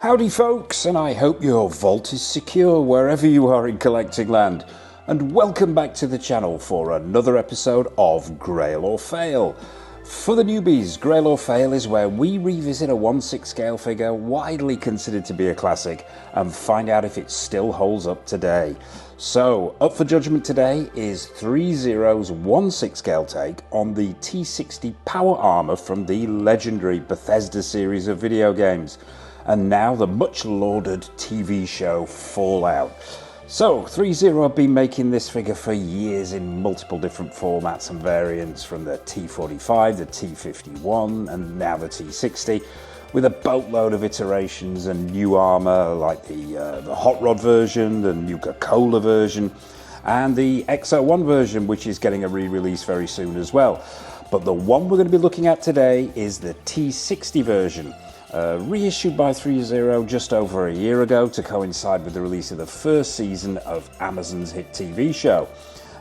Howdy folks, and I hope your vault is secure wherever you are in collecting land, and welcome back to the channel for another episode of Grail or Fail. For the newbies, Grail or Fail is where we revisit a 1/6 scale figure widely considered to be a classic and find out if it still holds up today. So, up for judgment today is Threezero's 1/6 scale take on the T60 Power Armour from the legendary Bethesda series of video games, and now the much lauded TV show Fallout. So, Threezero have been making this figure for years in multiple different formats and variants, from the T45, the T51, and now the T60, with a boatload of iterations and new armour like the Hot Rod version, the Nuka-Cola version, and the XO1 version, which is getting a re-release very soon as well. But the one we're going to be looking at today is the T60 version. Reissued by Threezero just over a year ago to coincide with the release of the first season of Amazon's hit TV show.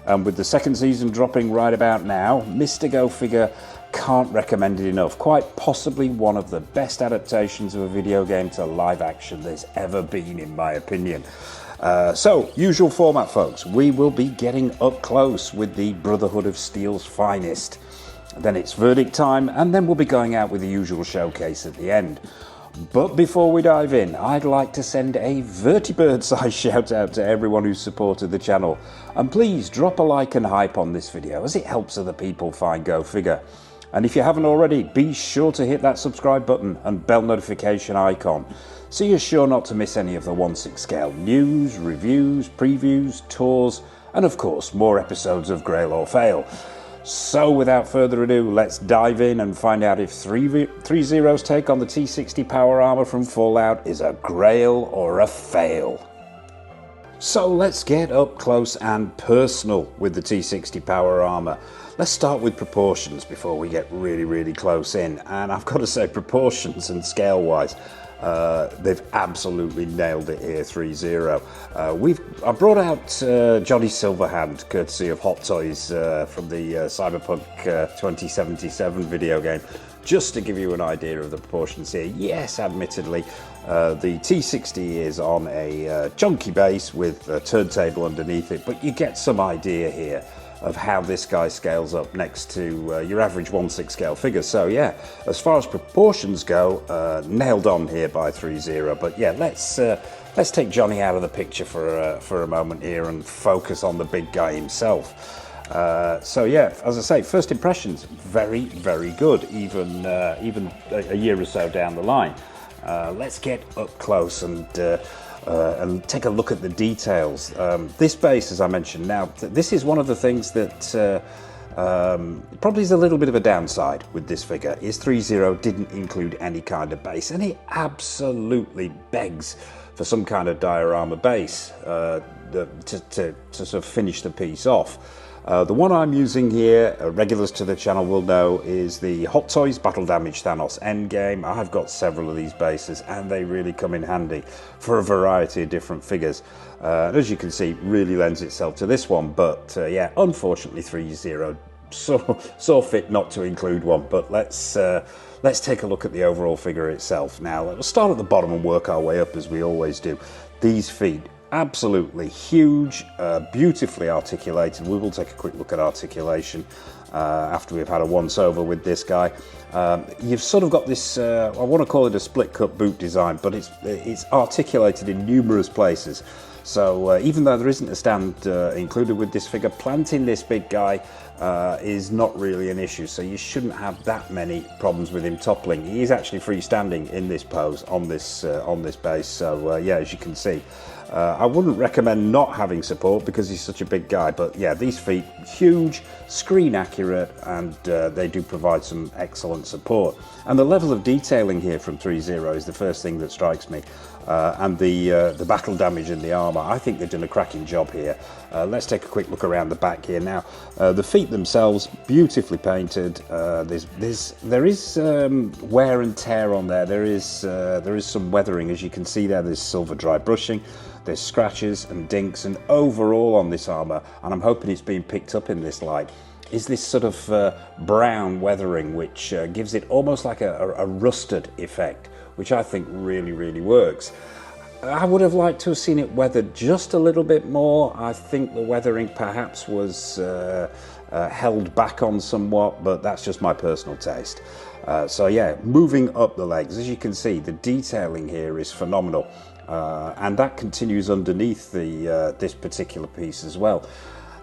And with the second season dropping right about now, Mr. Go Figure can't recommend it enough. Quite possibly one of the best adaptations of a video game to live action there's ever been, in my opinion. So, usual format folks, we will be getting up close with the Brotherhood of Steels finest. Then it's verdict time, and then we'll be going out with the usual showcase at the end. But before we dive in, I'd like to send a vertibird-sized shout out to everyone who's supported the channel. And please drop a like and hype on this video, as it helps other people find Go Figure. And if you haven't already, be sure to hit that subscribe button and bell notification icon, so you're sure not to miss any of the 1/6 scale news, reviews, previews, tours, and of course more episodes of Grail or Fail. So without further ado, let's dive in and find out if Threezero's take on the T60 Power Armour from Fallout is a grail or a fail. So let's get up close and personal with the T60 Power Armour. Let's start with proportions before we get really close in, and I've got to say, proportions and scale wise, they've absolutely nailed it here, Threezero. I brought out Johnny Silverhand, courtesy of Hot Toys from the Cyberpunk 2077 video game, just to give you an idea of the proportions here. Yes, admittedly, the T60 is on a chunky base with a turntable underneath it, but you get some idea here of how this guy scales up next to your average 1/6 scale figure. So yeah, as far as proportions go, nailed on here by Threezero. But yeah, let's take Johnny out of the picture for a moment here and focus on the big guy himself. So yeah, as I say, first impressions very good, even a year or so down the line. Let's get up close and take a look at the details. This base, as I mentioned, now this is one of the things that probably is a little bit of a downside with this figure, is Threezero didn't include any kind of base, and it absolutely begs for some kind of diorama base to sort of finish the piece off. The one I'm using here, regulars to the channel will know, is the Hot Toys Battle Damage Thanos Endgame. I've got several of these bases, and they really come in handy for a variety of different figures. And as you can see, really lends itself to this one, but yeah, unfortunately Threezero saw fit not to include one. But let's take a look at the overall figure itself. Now, let's start at the bottom and work our way up as we always do. These feet, absolutely huge, beautifully articulated. We will take a quick look at articulation after we've had a once over with this guy. You've sort of got this, I want to call it a split cut boot design, but it's articulated in numerous places. So even though there isn't a stand included with this figure, planting this big guy is not really an issue, so you shouldn't have that many problems with him toppling. He is actually freestanding in this pose on this base, so yeah, as you can see. I wouldn't recommend not having support because he's such a big guy, but yeah, these feet, huge, screen accurate, and they do provide some excellent support. And the level of detailing here from Threezero is the first thing that strikes me. And the battle damage in the armour, I think they've done a cracking job here. Let's take a quick look around the back here now. The feet themselves, beautifully painted. There is wear and tear on there. There is some weathering, as you can see there. There's silver dry brushing. There's scratches and dinks, and overall on this armour, and I'm hoping it's been picked up in this light, is this sort of brown weathering, which gives it almost like a rusted effect, which I think really works. I would have liked to have seen it weathered just a little bit more. I think the weathering perhaps was held back on somewhat, but that's just my personal taste. So yeah, moving up the legs, as you can see, the detailing here is phenomenal, and that continues underneath this particular piece as well.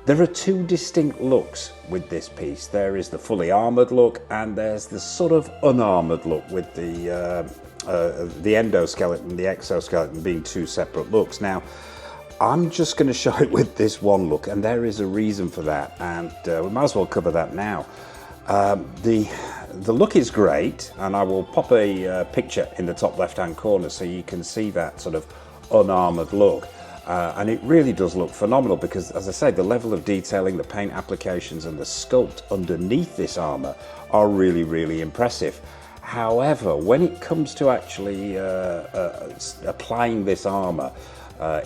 There are two distinct looks with this piece. There is the fully armoured look, and there's the sort of unarmoured look with the endoskeleton, the exoskeleton being two separate looks. Now, I'm just going to show it with this one look, and there is a reason for that, and we might as well cover that now. The look is great, and I will pop a picture in the top left-hand corner so you can see that sort of unarmoured look. And it really does look phenomenal because, as I say, the level of detailing, the paint applications and the sculpt underneath this armour are really impressive. However, when it comes to actually applying this armour,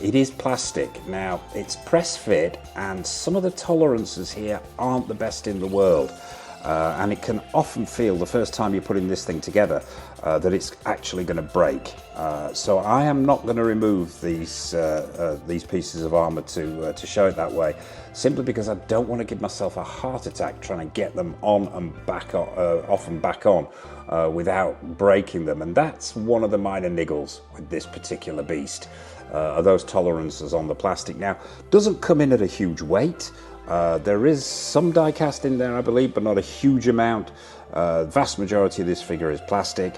it is plastic. Now, it's press fit, and some of the tolerances here aren't the best in the world. And it can often feel, the first time you're putting this thing together, that it's actually going to break. So I am not going to remove these pieces of armour to show it that way, simply because I don't want to give myself a heart attack trying to get them on and back on, off and back on without breaking them. And that's one of the minor niggles with this particular beast, are those tolerances on the plastic. Now, doesn't come in at a huge weight. There is some die cast in there, I believe, but not a huge amount. Vast majority of this figure is plastic.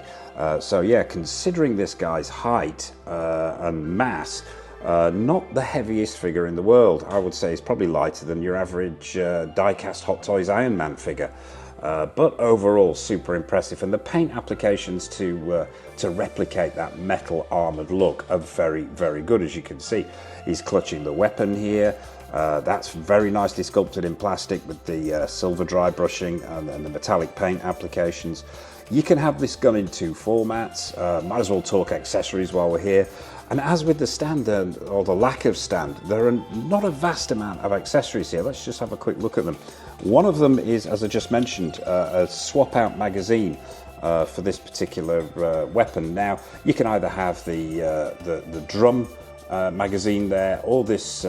So yeah, considering this guy's height and mass, not the heaviest figure in the world. I would say it's probably lighter than your average die cast Hot Toys Iron Man figure. But overall, super impressive. And the paint applications to replicate that metal armoured look are very good, as you can see. He's clutching the weapon here. That's very nicely sculpted in plastic with the silver dry brushing and the metallic paint applications. You can have this gun in two formats. Might as well talk accessories while we're here. And as with the stand, or the lack of stand, there are not a vast amount of accessories here. Let's just have a quick look at them. One of them is, as I just mentioned, a swap out magazine for this particular weapon. Now, you can either have the drum magazine there, or this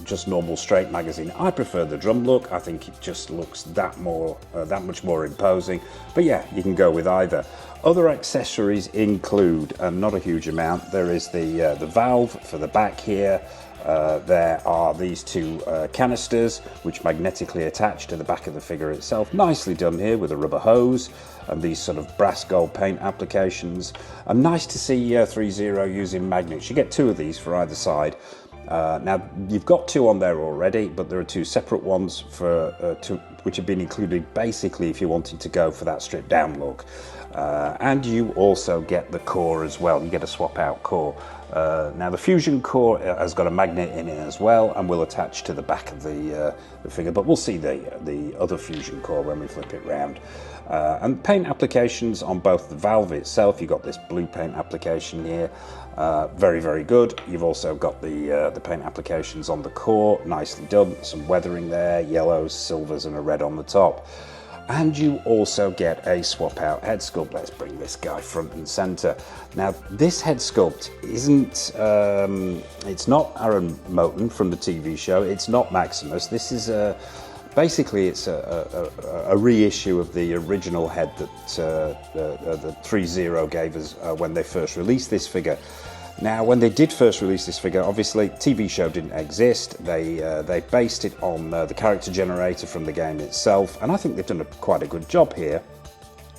just normal straight magazine. I prefer the drum look. I think it just looks that much more imposing. But yeah, you can go with either. Other accessories include, not a huge amount, there is the valve for the back here. There are these two canisters which magnetically attach to the back of the figure itself. Nicely done here with a rubber hose and these sort of brass gold paint applications. And nice to see Threezero using magnets. You get two of these for either side. Now, you've got two on there already, but there are two separate ones which have been included basically if you're wanting to go for that stripped down look. And you also get the core as well. You get a swap out core. Now, the fusion core has got a magnet in it as well and will attach to the back of the figure, but we'll see the other fusion core when we flip it round. And paint applications on both the valve itself. You've got this blue paint application here, very good. You've also got the paint applications on the core, nicely done. Some weathering there, yellows, silvers, and a red on the top. And you also get a swap out head sculpt. Let's bring this guy front and center. Now, this head sculpt isn't, it's not Aaron Moten from the TV show. It's not Maximus. This is basically it's a reissue of the original head that the Threezero gave us when they first released this figure. Now, when they did first release this figure, obviously TV show didn't exist. They based it on the character generator from the game itself, and I think they've done quite a good job here.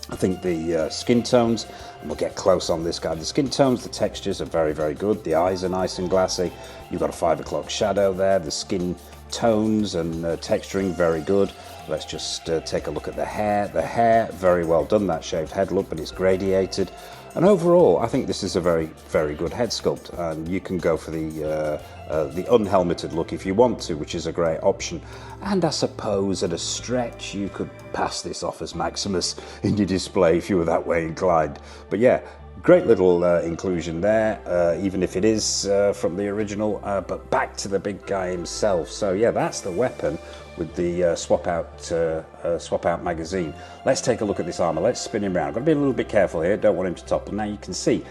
I think the skin tones, and we'll get close on this guy, the skin tones, the textures are very good. The eyes are nice and glassy. You've got a 5 o'clock shadow there. The skin tones and texturing, very good. Let's just take a look at the hair. The hair, very well done, that shaved head look, but it's gradiated. And overall, I think this is a very good head sculpt, and you can go for the unhelmeted look if you want to, which is a great option. And I suppose at a stretch, you could pass this off as Maximus in your display if you were that way inclined. But yeah, Great little inclusion there, even if it is from the original, but back to the big guy himself. So yeah, that's the weapon with the swap out magazine. Let's take a look at this armor. Let's spin him around. Got to be a little bit careful here, don't want him to topple. Now you can see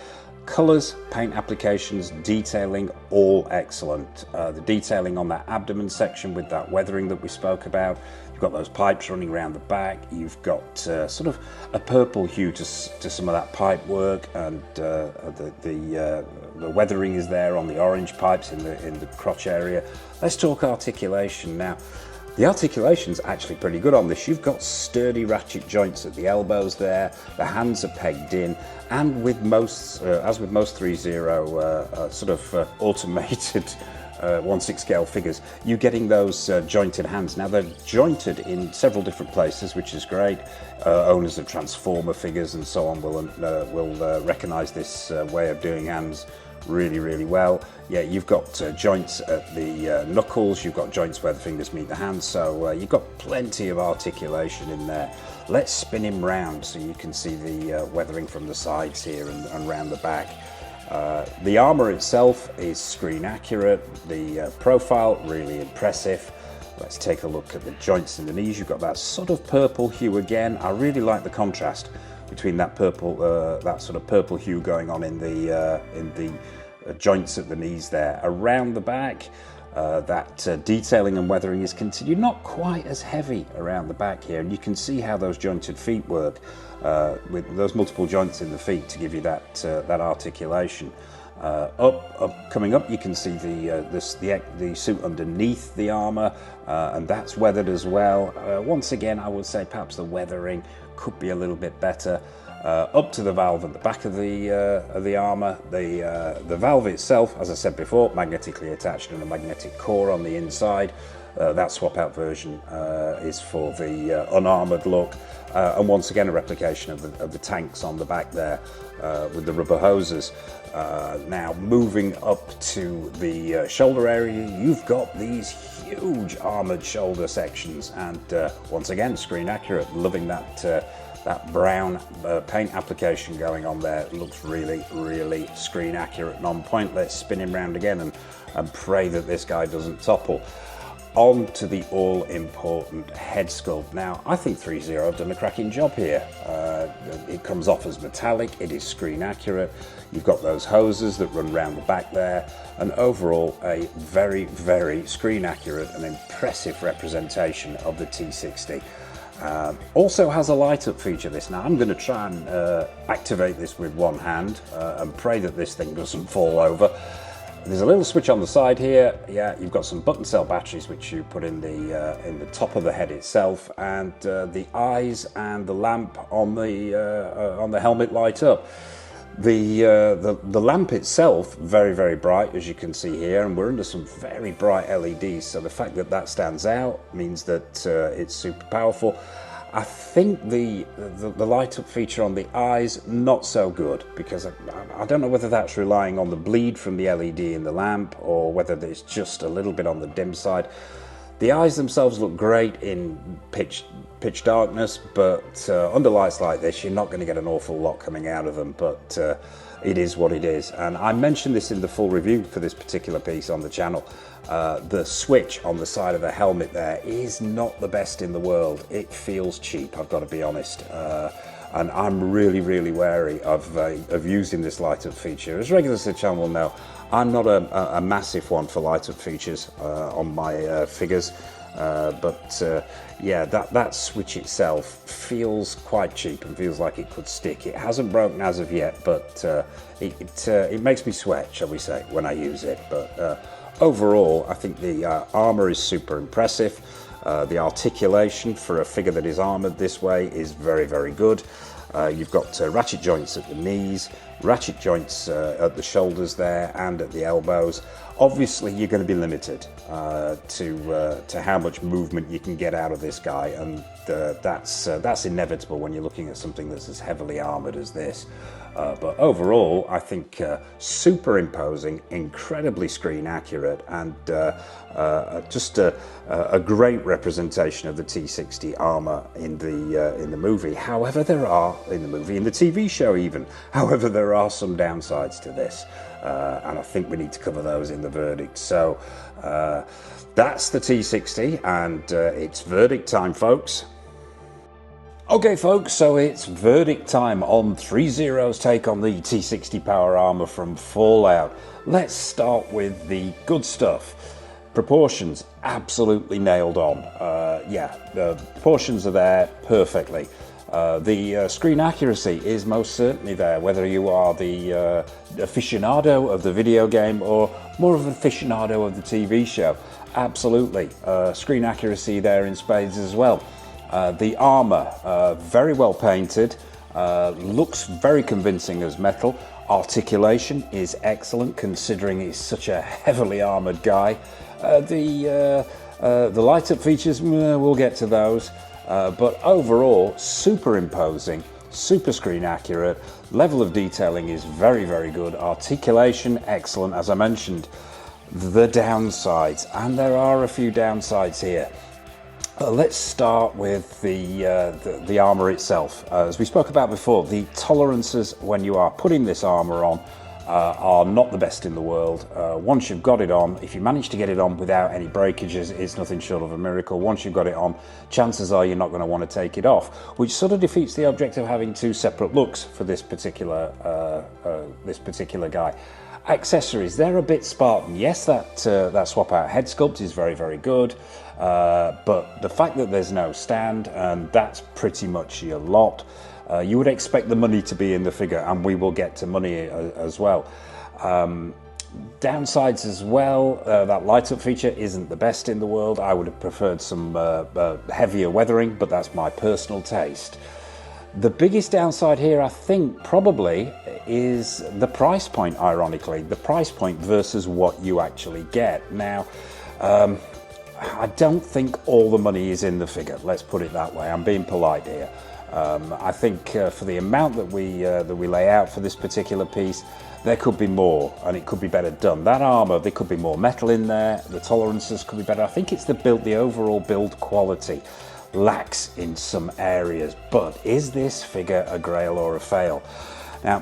colors, paint applications, detailing, all excellent. The detailing on that abdomen section with that weathering that we spoke about. You've got those pipes running around the back. You've got sort of a purple hue to some of that pipe work, and the weathering is there on the orange pipes in the crotch area. Let's talk articulation now. The articulation's actually pretty good on this. You've got sturdy ratchet joints at the elbows there. The hands are pegged in, and with most, as with most Threezero sort of automated 1/6 scale figures, you're getting those jointed hands. Now they're jointed in several different places, which is great. Owners of Transformer figures and so on will recognise this way of doing hands really well. Yeah, you've got joints at the knuckles, you've got joints where the fingers meet the hands, so you've got plenty of articulation in there. Let's spin him round so you can see the weathering from the sides here and round the back. The armour itself is screen accurate, the profile really impressive. Let's take a look at the joints in the knees. You've got that sort of purple hue again. I really like the contrast between that purple, that sort of purple hue going on in the joints at the knees there. Around the back, that detailing and weathering is continued, not quite as heavy around the back here, and you can see how those jointed feet work with those multiple joints in the feet to give you that articulation. Coming up, you can see the suit underneath the armor, and that's weathered as well. Once again, I would say perhaps the weathering could be a little bit better. Up to the valve at the back of the armor. The valve itself, as I said before, magnetically attached and a magnetic core on the inside. That swap out version is for the unarmored look, and once again a replication of the tanks on the back there with the rubber hoses. Now moving up to the shoulder area, you've got these huge armored shoulder sections, and once again screen accurate. Loving that brown paint application going on there. It looks really screen accurate and on point. Let's spin him round again and pray that this guy doesn't topple. On to the all-important head sculpt. Now, I think Threezero have done a cracking job here. It comes off as metallic, it is screen accurate. You've got those hoses that run round the back there, and overall a very screen accurate and impressive representation of the T60. Also has a light up feature this. Now I'm going to try and activate this with one hand and pray that this thing doesn't fall over. There's a little switch on the side here. Yeah, you've got some button cell batteries which you put in the top of the head itself, and the eyes and the lamp on the helmet light up. The lamp itself very bright, as you can see here, and we're under some very bright LEDs, so the fact that that stands out means that it's super powerful. I think the light up feature on the eyes, not so good, because I don't know whether that's relying on the bleed from the LED in the lamp or whether it's just a little bit on the dim side. The eyes themselves look great in pitch darkness, but under lights like this you're not going to get an awful lot coming out of them, but it is what it is. And I mentioned this in the full review for this particular piece on the channel. The switch on the side of the helmet there is not the best in the world. It feels cheap, I've got to be honest, and I'm really wary of using this light up feature. As regulars to the channel will know, I'm not a massive one for light up features on my figures, but yeah, that switch itself feels quite cheap and feels like it could stick. It hasn't broken as of yet, but it makes me sweat, shall we say, when I use it. But overall, I think the armour is super impressive. The articulation for a figure that is armoured this way is very good. You've got ratchet joints at the knees, ratchet joints at the shoulders there and at the elbows. Obviously, you're going to be limited to how much movement you can get out of this guy, and that's inevitable when you're looking at something that's as heavily armoured as this. But overall, I think super imposing, incredibly screen accurate, and just a great representation of the T60 armor in the movie. However, there are in the TV show even. However, there are some downsides to this, and I think we need to cover those in the verdict. So that's the T60, and it's verdict time, folks. Okay folks, so it's verdict time on Threezero's take on the T60 Power Armour from Fallout. Let's start with the good stuff. Proportions, absolutely nailed on. Yeah, the proportions are there perfectly. The screen accuracy is most certainly there, whether you are the aficionado of the video game or more of an aficionado of the TV show. Absolutely, screen accuracy there in spades as well. The armour, very well painted, looks very convincing as metal. Articulation is excellent considering he's such a heavily armoured guy. The light up features, we'll get to those, but overall super imposing, super screen accurate. Level of detailing is very, very good. Articulation, excellent, as I mentioned. The downsides, and there are a few downsides here. Let's start with the armour itself. As we spoke about before, the tolerances when you are putting this armour on are not the best in the world. Once you've got it on, if you manage to get it on without any breakages, it's nothing short of a miracle. Once you've got it on, chances are you're not going to want to take it off, which sort of defeats the object of having two separate looks for this particular guy. Accessories, they're a bit Spartan. Yes, that swap out head sculpt is very, very good, but the fact that there's no stand, and that's pretty much your lot. You would expect the money to be in the figure, and we will get to money as well. Downsides as well, that light up feature isn't the best in the world. I would have preferred some heavier weathering, but that's my personal taste. The biggest downside here, I think, probably is the price point, ironically. The price point versus what you actually get. Now, I don't think all the money is in the figure, let's put it that way. I'm being polite here. I think for the amount that we lay out for this particular piece, there could be more, and it could be better done. That armour, there could be more metal in there, the tolerances could be better. I think it's the overall build quality lacks in some areas, but is this figure a grail or a fail? Now,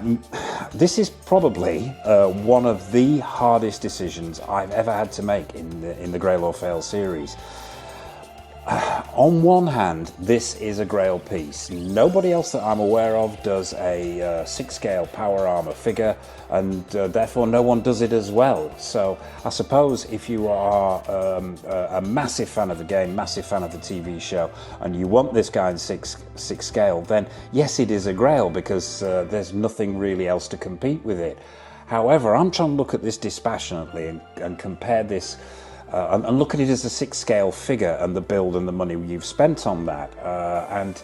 this is probably one of the hardest decisions I've ever had to make in the Grail or Fail series. On one hand, this is a Grail piece. Nobody else that I'm aware of does a 6-scale power armor figure, and therefore no one does it as well. So I suppose if you are a massive fan of the game, massive fan of the TV show, and you want this guy in 6 scale, then yes, it is a Grail, because there's nothing really else to compete with it. However, I'm trying to look at this dispassionately and compare this and look at it as a 6-scale figure and the build and the money you've spent on that. And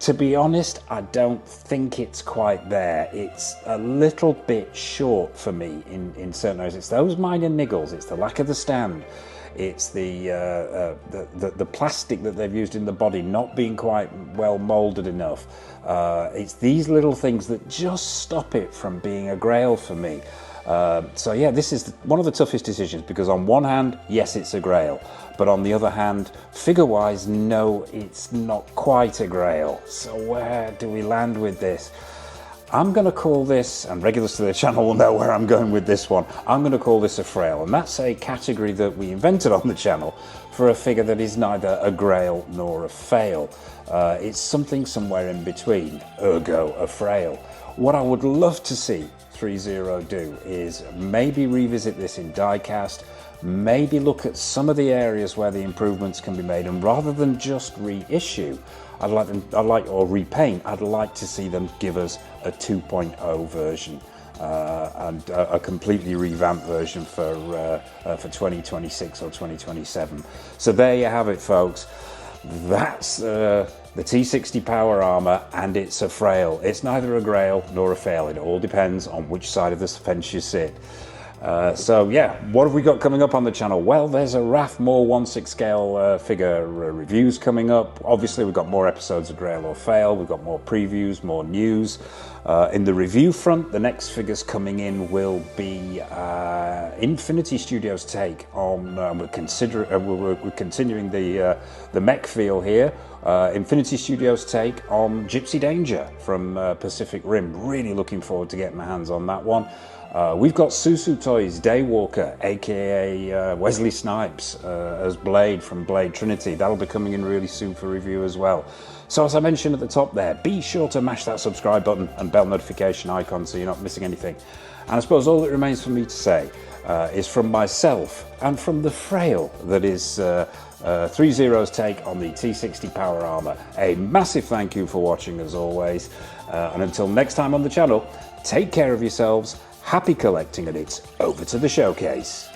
to be honest, I don't think it's quite there. It's a little bit short for me in certain areas. It's those minor niggles. It's the lack of the stand. It's the plastic that they've used in the body not being quite well molded enough. It's these little things that just stop it from being a Grail for me. So yeah, this is one of the toughest decisions, because on one hand, yes, it's a Grail, but on the other hand, figure-wise, no, it's not quite a Grail. So where do we land with this? I'm going to call this, and regulars to the channel will know where I'm going with this one, I'm going to call this a frail, and that's a category that we invented on the channel for a figure that is neither a Grail nor a fail. It's something somewhere in between, ergo a frail. What I would love to see Threezero do is maybe revisit this in diecast, maybe look at some of the areas where the improvements can be made, and rather than just reissue, or repaint, I'd like to see them give us a 2.0 version and a completely revamped version for 2026 or 2027. So there you have it, folks. That's the T60 Power Armour, and it's a frail. It's neither a Grail nor a fail. It all depends on which side of the fence you sit. So yeah, what have we got coming up on the channel? Well, there's a Raf Moore 1/6 scale figure reviews coming up. Obviously, we've got more episodes of Grail or Fail. We've got more previews, more news. In the review front, the next figures coming in will be Infinity Studios' take on. We're continuing the mech feel here. Infinity Studios' take on Gypsy Danger from Pacific Rim. Really looking forward to getting my hands on that one. We've got Susu Toys Daywalker, aka Wesley Snipes, as Blade from Blade Trinity. That'll be coming in really soon for review as well. So as I mentioned at the top there, be sure to mash that subscribe button and bell notification icon so you're not missing anything. And I suppose all that remains for me to say is from myself and from the frail that is Threezero's take on the T60 Power Armour. A massive thank you for watching as always. And until next time on the channel, take care of yourselves. Happy collecting, and it's over to the showcase.